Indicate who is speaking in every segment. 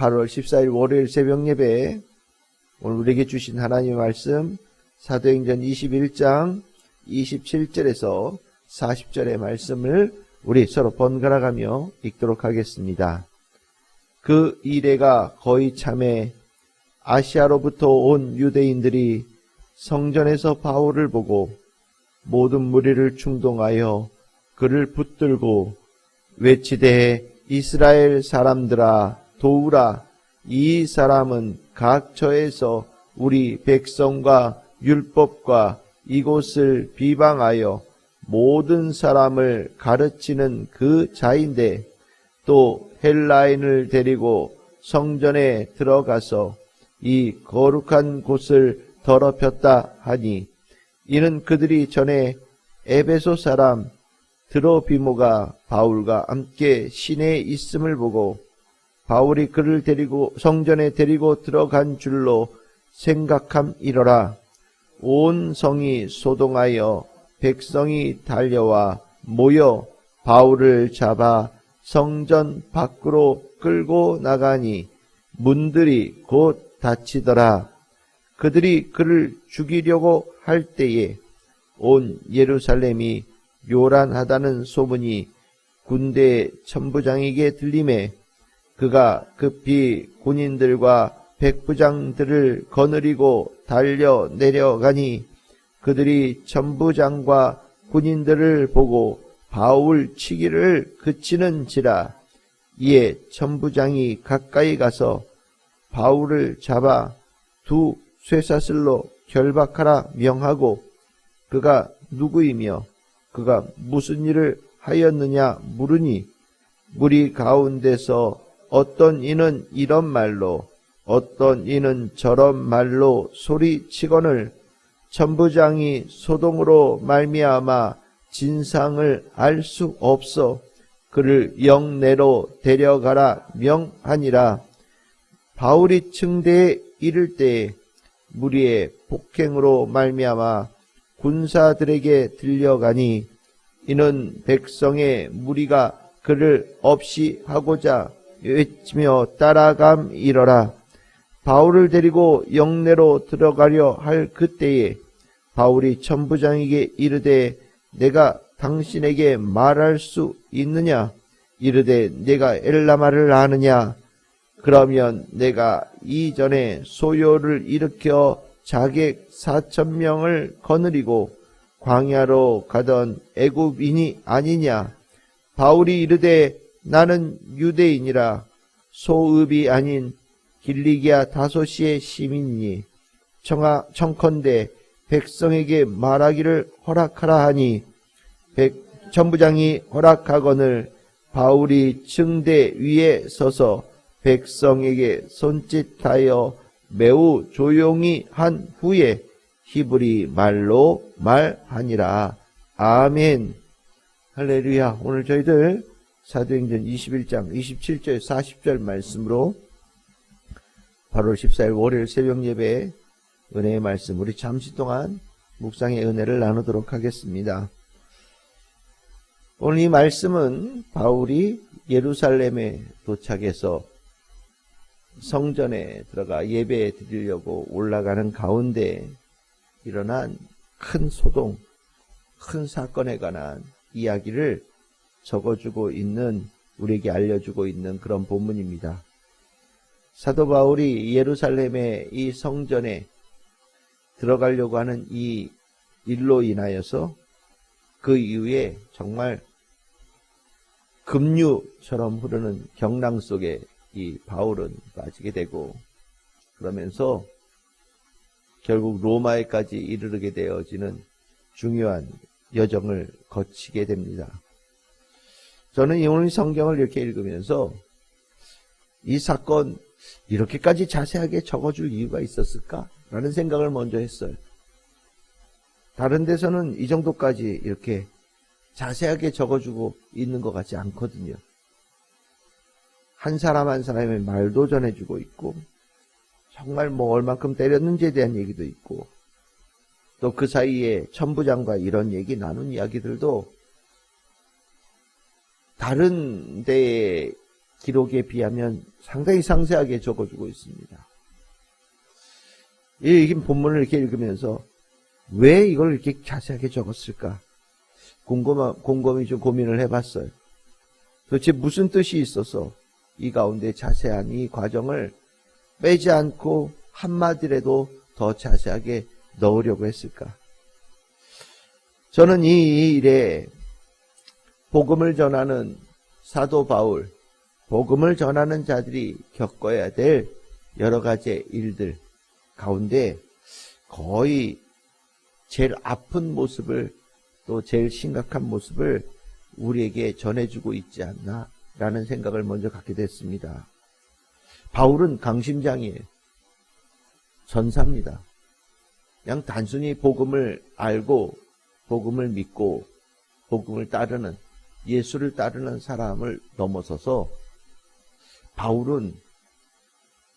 Speaker 1: 8월 14일 월요일 새벽 예배, 오늘 우리에게 주신 하나님의 말씀 사도행전 21장 27절에서 40절의 말씀을 우리 서로 번갈아가며 읽도록 하겠습니다. 그 이래가 거의 참에 아시아로부터 온 유대인들이 성전에서 바울을 보고 모든 무리를 충동하여 그를 붙들고 외치되 이스라엘 사람들아 도우라. 이 사람은 각처에서 우리 백성과 율법과 이곳을 비방하여 모든 사람을 가르치는 그 자인데 또 헬라인을 데리고 성전에 들어가서 이 거룩한 곳을 더럽혔다 하니 이는 그들이 전에 에베소 사람 드로비모가 바울과 함께 시내에 있음을 보고 바울이 그를 데리고 성전에 데리고 들어간 줄로 생각함이러라. 온 성이 소동하여 백성이 달려와 모여 바울을 잡아 성전 밖으로 끌고 나가니 문들이 곧 닫히더라. 그들이 그를 죽이려고 할 때에 온 예루살렘이 요란하다는 소문이 군대 천부장에게 들리매 그가 급히 군인들과 백부장들을 거느리고 달려 내려가니 그들이 천부장과 군인들을 보고 바울 치기를 그치는지라. 이에 천부장이 가까이 가서 바울을 잡아 두 쇠사슬로 결박하라 명하고 그가 누구이며 그가 무슨 일을 하였느냐 물으니 무리 가운데서 어떤 이는 이런 말로 어떤 이는 저런 말로 소리치거늘 천부장이 소동으로 말미암아 진상을 알 수 없어 그를 영내로 데려가라 명하니라. 바울이 층대에 이를 때에 무리의 폭행으로 말미암아 군사들에게 들려가니 이는 백성의 무리가 그를 없이 하고자 외치며 따라감이러라. 바울을 데리고 영내로 들어가려 할 그때에 바울이 천부장에게 이르되 내가 당신에게 말할 수 있느냐? 이르되 내가 엘라말을 아느냐? 그러면 내가 이전에 소요를 일으켜 자객 4,000명을 거느리고 광야로 가던 애굽인이 아니냐? 바울이 이르되 나는 유대인이라 소읍이 아닌 길리기아 다소시의 시민이니 청컨대 백성에게 말하기를 허락하라 하니 천부장이 허락하거늘 바울이 층대 위에 서서 백성에게 손짓하여 매우 조용히 한 후에 히브리 말로 말하니라. 아멘. 할렐루야. 오늘 저희들 사도행전 21장 27절 40절 말씀으로 8월 14일 월요일 새벽 예배 은혜의 말씀 우리 잠시 동안 묵상의 은혜를 나누도록 하겠습니다. 오늘 이 말씀은 바울이 예루살렘에 도착해서 성전에 들어가 예배 드리려고 올라가는 가운데 일어난 큰 소동, 큰 사건에 관한 이야기를 적어주고 있는, 우리에게 알려주고 있는 그런 본문입니다. 사도 바울이 예루살렘의 이 성전에 들어가려고 하는 이 일로 인하여서 그 이후에 정말 급류처럼 흐르는 경랑 속에 이 바울은 빠지게 되고 그러면서 결국 로마에까지 이르게 되어지는 중요한 여정을 거치게 됩니다. 저는 오늘 성경을 이렇게 읽으면서 이 사건 이렇게까지 자세하게 적어줄 이유가 있었을까? 라는 생각을 먼저 했어요. 다른 데서는 이 정도까지 이렇게 자세하게 적어주고 있는 것 같지 않거든요. 한 사람 한 사람의 말도 전해주고 있고 정말 얼만큼 때렸는지에 대한 얘기도 있고 또 그 사이에 천부장과 이런 얘기 나눈 이야기들도 다른 데에 기록에 비하면 상당히 상세하게 적어주고 있습니다. 이 본문을 이렇게 읽으면서 왜 이걸 이렇게 자세하게 적었을까? 곰곰이 좀 고민을 해봤어요. 도대체 무슨 뜻이 있어서 이 가운데 자세한 이 과정을 빼지 않고 한마디라도 더 자세하게 넣으려고 했을까? 저는 이 일에 복음을 전하는 사도 바울, 복음을 전하는 자들이 겪어야 될 여러 가지 일들 가운데 거의 제일 아픈 모습을, 또 제일 심각한 모습을 우리에게 전해주고 있지 않나라는 생각을 먼저 갖게 됐습니다. 바울은 강심장이에요. 전사입니다. 그냥 단순히 복음을 알고 복음을 믿고 복음을 따르는, 예수를 따르는 사람을 넘어서서 바울은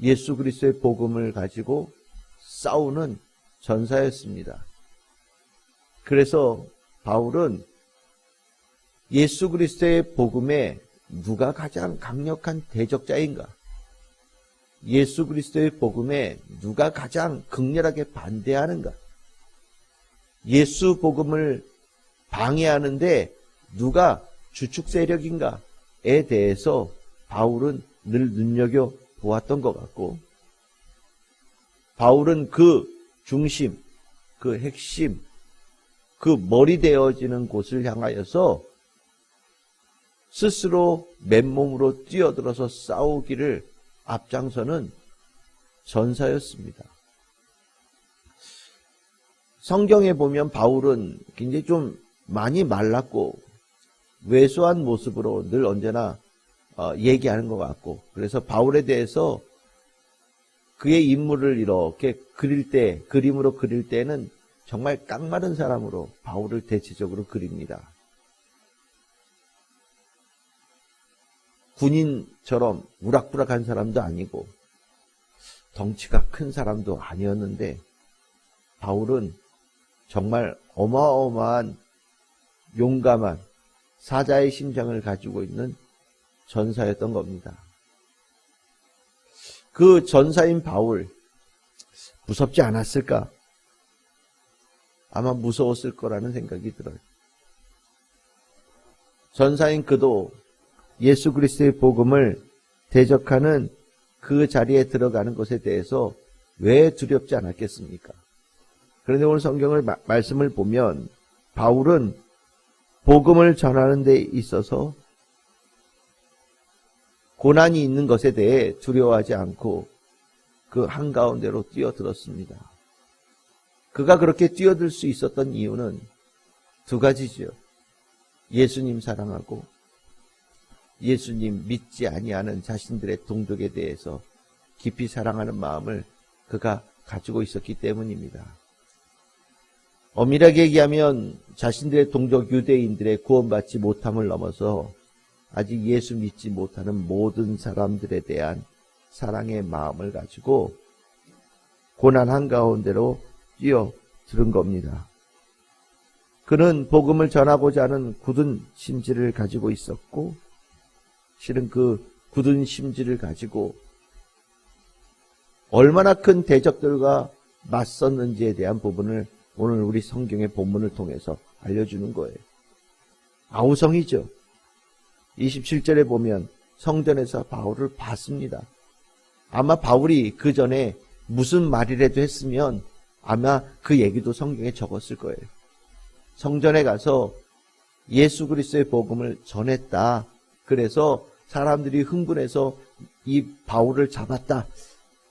Speaker 1: 예수 그리스도의 복음을 가지고 싸우는 전사였습니다. 그래서 바울은 예수 그리스도의 복음에 누가 가장 강력한 대적자인가? 예수 그리스도의 복음에 누가 가장 극렬하게 반대하는가? 예수 복음을 방해하는데 누가 주축 세력인가에 대해서 바울은 늘 눈여겨보았던 것 같고, 바울은 그 중심, 그 핵심, 그 머리 되어지는 곳을 향하여서 스스로 맨몸으로 뛰어들어서 싸우기를 앞장서는 전사였습니다. 성경에 보면 바울은 굉장히 좀 많이 말랐고 왜소한 모습으로 늘 언제나 얘기하는 것 같고, 그래서 바울에 대해서 그의 인물을 이렇게 그림으로 그릴 때는 정말 깡마른 사람으로 바울을 대체적으로 그립니다. 군인처럼 우락부락한 사람도 아니고 덩치가 큰 사람도 아니었는데 바울은 정말 어마어마한 용감한 사자의 심장을 가지고 있는 전사였던 겁니다. 그 전사인 바울, 무섭지 않았을까? 아마 무서웠을 거라는 생각이 들어요. 전사인 그도 예수 그리스도의 복음을 대적하는 그 자리에 들어가는 것에 대해서 왜 두렵지 않았겠습니까? 그런데 오늘 성경을 말씀을 보면 바울은 복음을 전하는 데 있어서 고난이 있는 것에 대해 두려워하지 않고 그 한가운데로 뛰어들었습니다. 그가 그렇게 뛰어들 수 있었던 이유는 두 가지죠. 예수님 사랑하고 예수님 믿지 아니하는 자신들의 동족에 대해서 깊이 사랑하는 마음을 그가 가지고 있었기 때문입니다. 엄밀하게 얘기하면 자신들의 동족 유대인들의 구원받지 못함을 넘어서 아직 예수 믿지 못하는 모든 사람들에 대한 사랑의 마음을 가지고 고난 한가운데로 뛰어들은 겁니다. 그는 복음을 전하고자 하는 굳은 심지를 가지고 있었고, 실은 그 굳은 심지를 가지고 얼마나 큰 대적들과 맞섰는지에 대한 부분을 오늘 우리 성경의 본문을 통해서 알려주는 거예요. 아우성이죠. 27절에 보면 성전에서 바울을 봤습니다. 아마 바울이 그 전에 무슨 말이라도 했으면 아마 그 얘기도 성경에 적었을 거예요. 성전에 가서 예수 그리스도의 복음을 전했다. 그래서 사람들이 흥분해서 이 바울을 잡았다.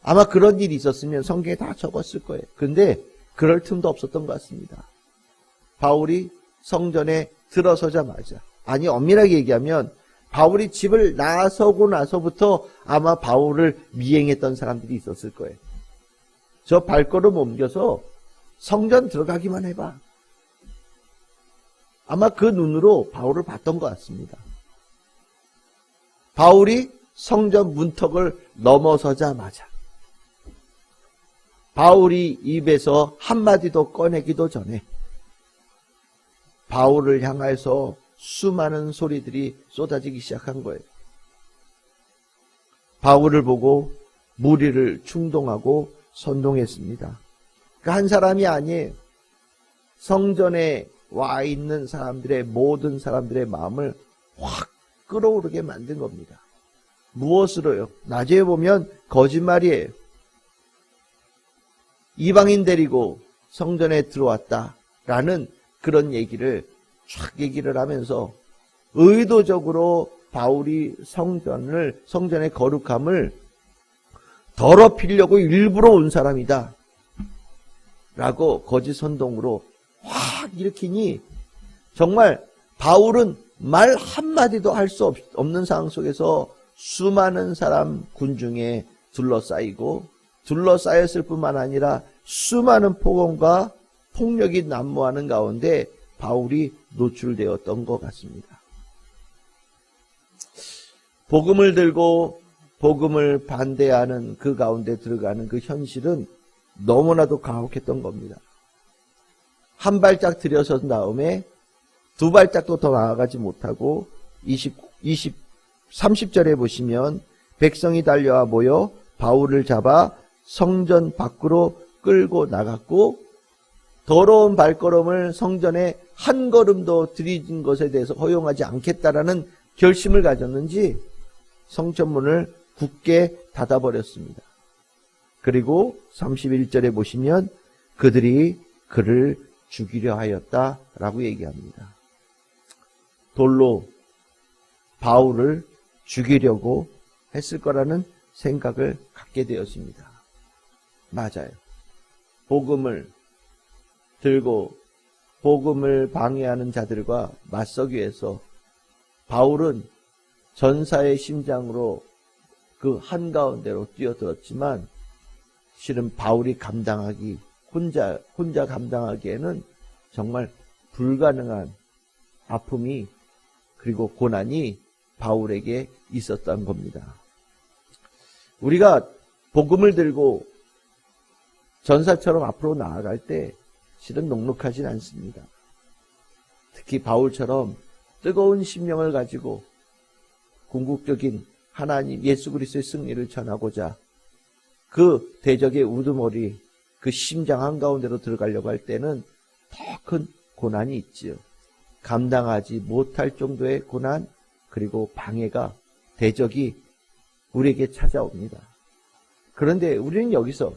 Speaker 1: 아마 그런 일이 있었으면 성경에 다 적었을 거예요. 그런데 그럴 틈도 없었던 것 같습니다. 바울이 성전에 들어서자마자, 아니 엄밀하게 얘기하면 바울이 집을 나서고 나서부터 아마 바울을 미행했던 사람들이 있었을 거예요. 저 발걸음 옮겨서 성전 들어가기만 해봐. 아마 그 눈으로 바울을 봤던 것 같습니다. 바울이 성전 문턱을 넘어서자마자 바울이 입에서 한마디도 꺼내기도 전에 바울을 향해서 수많은 소리들이 쏟아지기 시작한 거예요. 바울을 보고 무리를 충동하고 선동했습니다. 그 한 사람이 아니에요. 성전에 와 있는 사람들의 모든 사람들의 마음을 확 끌어오르게 만든 겁니다. 무엇으로요? 나중에 보면 거짓말이에요. 이방인 데리고 성전에 들어왔다라는 그런 얘기를 쫙 얘기를 하면서 의도적으로 바울이 성전의 거룩함을 더럽히려고 일부러 온 사람이다 라고 거짓 선동으로 확 일으키니 정말 바울은 말 한마디도 할 수 없는 상황 속에서 수많은 사람 군중에 둘러싸였을 뿐만 아니라 수많은 폭언과 폭력이 난무하는 가운데 바울이 노출되었던 것 같습니다. 복음을 들고 복음을 반대하는 그 가운데 들어가는 그 현실은 너무나도 가혹했던 겁니다. 한 발짝 들여선 다음에 두 발짝도 더 나아가지 못하고 30절에 보시면 백성이 달려와 모여 바울을 잡아 성전 밖으로 끌고 나갔고 더러운 발걸음을 성전에 한 걸음도 들이진 것에 대해서 허용하지 않겠다라는 결심을 가졌는지 성전문을 굳게 닫아버렸습니다. 그리고 31절에 보시면 그들이 그를 죽이려 하였다라고 얘기합니다. 돌로 바울을 죽이려고 했을 거라는 생각을 갖게 되었습니다. 맞아요. 복음을 들고 복음을 방해하는 자들과 맞서기 위해서 바울은 전사의 심장으로 그 한가운데로 뛰어들었지만 실은 바울이 혼자 감당하기에는 정말 불가능한 아픔이 그리고 고난이 바울에게 있었던 겁니다. 우리가 복음을 들고 전사처럼 앞으로 나아갈 때 실은 녹록하진 않습니다. 특히 바울처럼 뜨거운 심령을 가지고 궁극적인 하나님 예수 그리스도의 승리를 전하고자 그 대적의 우두머리 그 심장 한가운데로 들어가려고 할 때는 더 큰 고난이 있지요. 감당하지 못할 정도의 고난 그리고 방해가 대적이 우리에게 찾아옵니다. 그런데 우리는 여기서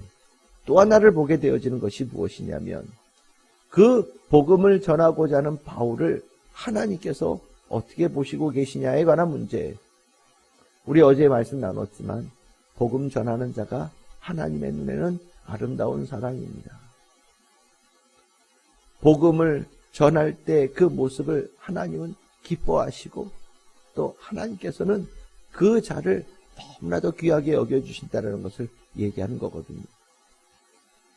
Speaker 1: 또 하나를 보게 되어지는 것이 무엇이냐면 그 복음을 전하고자 하는 바울을 하나님께서 어떻게 보시고 계시냐에 관한 문제예요. 우리 어제 말씀 나눴지만 복음 전하는 자가 하나님의 눈에는 아름다운 사람입니다. 복음을 전할 때 그 모습을 하나님은 기뻐하시고 또 하나님께서는 그 자를 너무나도 귀하게 여겨주신다는 것을 얘기하는 거거든요.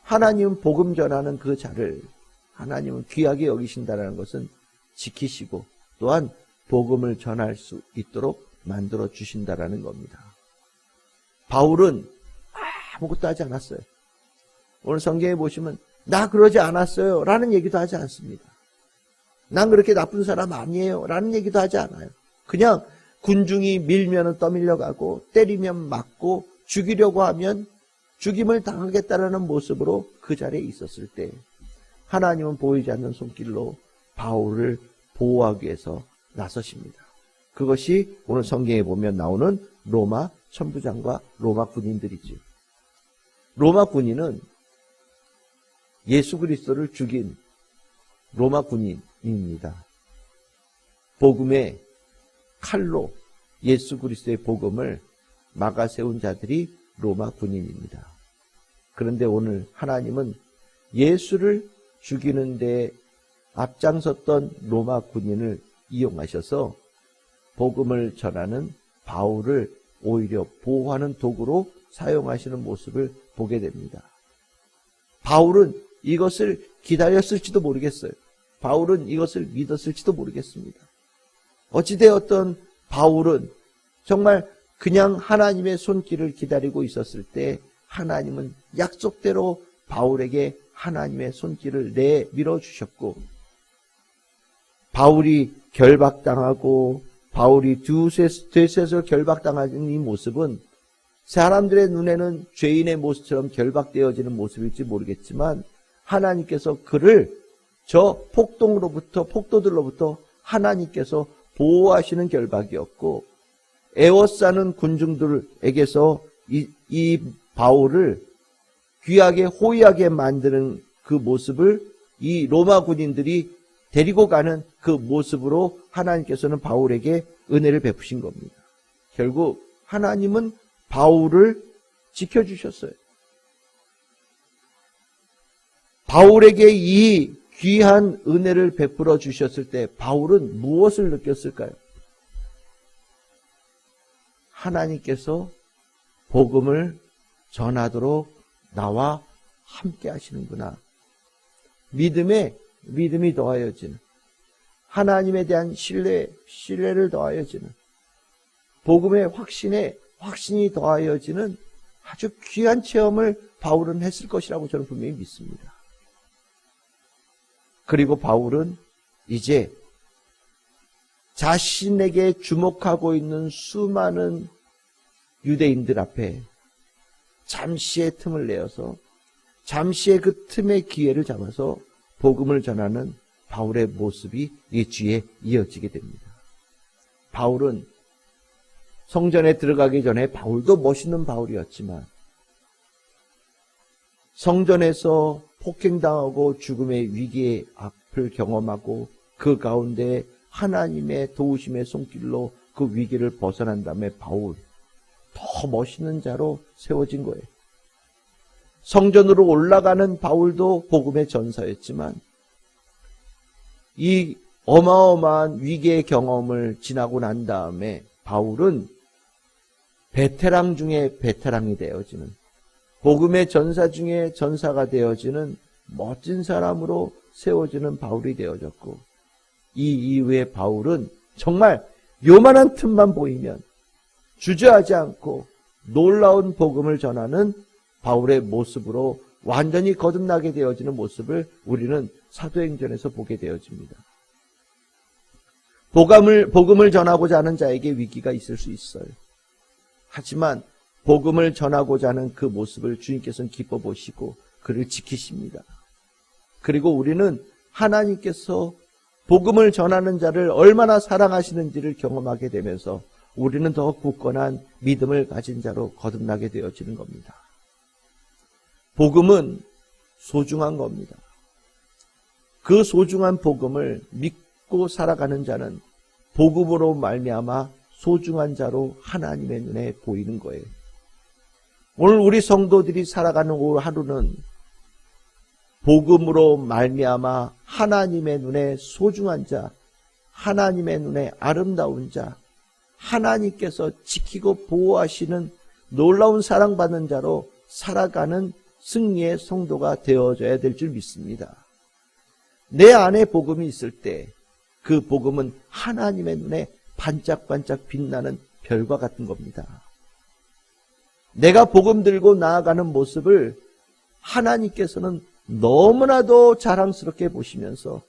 Speaker 1: 하나님은 복음 전하는 그 자를 하나님은 귀하게 여기신다는 것은 지키시고 또한 복음을 전할 수 있도록 만들어 주신다는 겁니다. 바울은 아무것도 하지 않았어요. 오늘 성경에 보시면 나 그러지 않았어요 라는 얘기도 하지 않습니다. 난 그렇게 나쁜 사람 아니에요 라는 얘기도 하지 않아요. 그냥 군중이 밀면 떠밀려가고 때리면 맞고 죽이려고 하면 죽임을 당하겠다라는 모습으로 그 자리에 있었을 때 하나님은 보이지 않는 손길로 바울을 보호하기 위해서 나서십니다. 그것이 오늘 성경에 보면 나오는 로마 천부장과 로마 군인들이죠. 로마 군인은 예수 그리스도를 죽인 로마 군인입니다. 복음의 칼로 예수 그리스도의 복음을 막아세운 자들이 로마 군인입니다. 그런데 오늘 하나님은 예수를 죽이는 데 앞장섰던 로마 군인을 이용하셔서 복음을 전하는 바울을 오히려 보호하는 도구로 사용하시는 모습을 보게 됩니다. 바울은 이것을 기다렸을지도 모르겠어요. 바울은 이것을 믿었을지도 모르겠습니다. 어찌되었던 바울은 정말 그냥 하나님의 손길을 기다리고 있었을 때 하나님은 약속대로 바울에게 하나님의 손길을 내밀어 주셨고 바울이 결박당하고 바울이 되새서 결박당하는 이 모습은 사람들의 눈에는 죄인의 모습처럼 결박되어지는 모습일지 모르겠지만 하나님께서 그를 저 폭도들로부터 하나님께서 보호하시는 결박이었고, 에워싸는 군중들에게서 이 바울을 귀하게 호위하게 만드는 그 모습을 이 로마 군인들이 데리고 가는 그 모습으로 하나님께서는 바울에게 은혜를 베푸신 겁니다. 결국 하나님은 바울을 지켜주셨어요. 바울에게 이 귀한 은혜를 베풀어 주셨을 때 바울은 무엇을 느꼈을까요? 하나님께서 복음을 전하도록 나와 함께 하시는구나. 믿음이 더하여지는, 하나님에 대한 신뢰를 더하여지는, 복음의 확신이 더하여지는 아주 귀한 체험을 바울은 했을 것이라고 저는 분명히 믿습니다. 그리고 바울은 이제 자신에게 주목하고 있는 수많은 유대인들 앞에 잠시의 틈을 내어서, 잠시의 그 틈의 기회를 잡아서 복음을 전하는 바울의 모습이 이 뒤에 이어지게 됩니다. 바울은 성전에 들어가기 전에 바울도 멋있는 바울이었지만 성전에서 폭행당하고 죽음의 위기의 앞을 경험하고 그 가운데 하나님의 도우심의 손길로 그 위기를 벗어난 다음에 바울, 더 멋있는 자로 세워진 거예요. 성전으로 올라가는 바울도 복음의 전사였지만 이 어마어마한 위기의 경험을 지나고 난 다음에 바울은 베테랑 중에 베테랑이 되어지는, 복음의 전사 중에 전사가 되어지는 멋진 사람으로 세워지는 바울이 되어졌고, 이 이후에 바울은 정말 요만한 틈만 보이면 주저하지 않고 놀라운 복음을 전하는 바울의 모습으로 완전히 거듭나게 되어지는 모습을 우리는 사도행전에서 보게 되어집니다. 복음을 전하고자 하는 자에게 위기가 있을 수 있어요. 하지만 복음을 전하고자 하는 그 모습을 주님께서는 기뻐 보시고 그를 지키십니다. 그리고 우리는 하나님께서 복음을 전하는 자를 얼마나 사랑하시는지를 경험하게 되면서 우리는 더 굳건한 믿음을 가진 자로 거듭나게 되어지는 겁니다. 복음은 소중한 겁니다. 그 소중한 복음을 믿고 살아가는 자는 복음으로 말미암아 소중한 자로 하나님의 눈에 보이는 거예요. 오늘 우리 성도들이 살아가는 올 하루는 복음으로 말미암아 하나님의 눈에 소중한 자, 하나님의 눈에 아름다운 자, 하나님께서 지키고 보호하시는 놀라운 사랑받는 자로 살아가는 승리의 성도가 되어져야 될 줄 믿습니다. 내 안에 복음이 있을 때 그 복음은 하나님의 눈에 반짝반짝 빛나는 별과 같은 겁니다. 내가 복음 들고 나아가는 모습을 하나님께서는 너무나도 자랑스럽게 보시면서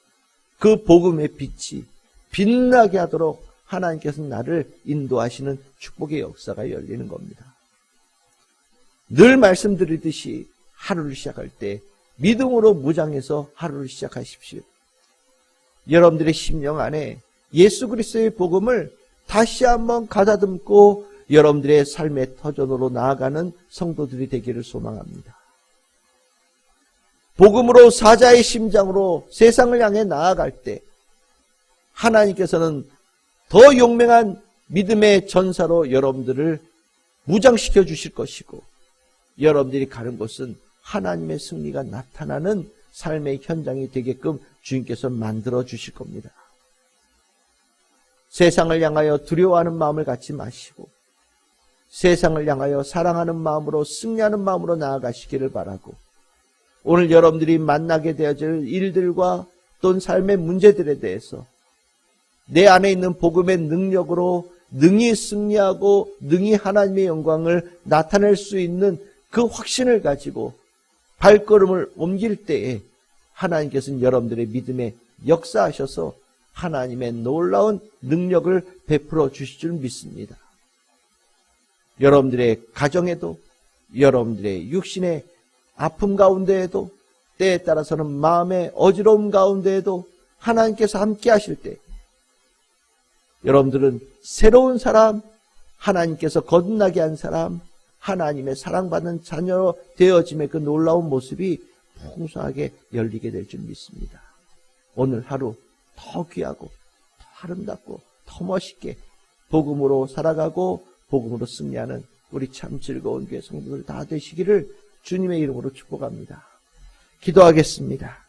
Speaker 1: 그 복음의 빛이 빛나게 하도록 하나님께서는 나를 인도하시는 축복의 역사가 열리는 겁니다. 늘 말씀드리듯이 하루를 시작할 때 믿음으로 무장해서 하루를 시작하십시오. 여러분들의 심령 안에 예수 그리스도의 복음을 다시 한번 가다듬고 여러분들의 삶의 터전으로 나아가는 성도들이 되기를 소망합니다. 복음으로 사자의 심장으로 세상을 향해 나아갈 때 하나님께서는 더 용맹한 믿음의 전사로 여러분들을 무장시켜 주실 것이고, 여러분들이 가는 곳은 하나님의 승리가 나타나는 삶의 현장이 되게끔 주님께서 만들어 주실 겁니다. 세상을 향하여 두려워하는 마음을 갖지 마시고 세상을 향하여 사랑하는 마음으로, 승리하는 마음으로 나아가시기를 바라고, 오늘 여러분들이 만나게 되어질 일들과 또는 삶의 문제들에 대해서 내 안에 있는 복음의 능력으로 능히 승리하고 능히 하나님의 영광을 나타낼 수 있는 그 확신을 가지고 발걸음을 옮길 때에 하나님께서는 여러분들의 믿음에 역사하셔서 하나님의 놀라운 능력을 베풀어 주실 줄 믿습니다. 여러분들의 가정에도, 여러분들의 육신의 아픔 가운데에도, 때에 따라서는 마음의 어지러움 가운데에도 하나님께서 함께 하실 때 여러분들은 새로운 사람, 하나님께서 거듭나게 한 사람, 하나님의 사랑받는 자녀 되어짐의 그 놀라운 모습이 풍성하게 열리게 될 줄 믿습니다. 오늘 하루 더 귀하고 더 아름답고 더 멋있게 복음으로 살아가고 복음으로 승리하는 우리 참 즐거운 교회 성도들 다 되시기를 주님의 이름으로 축복합니다. 기도하겠습니다.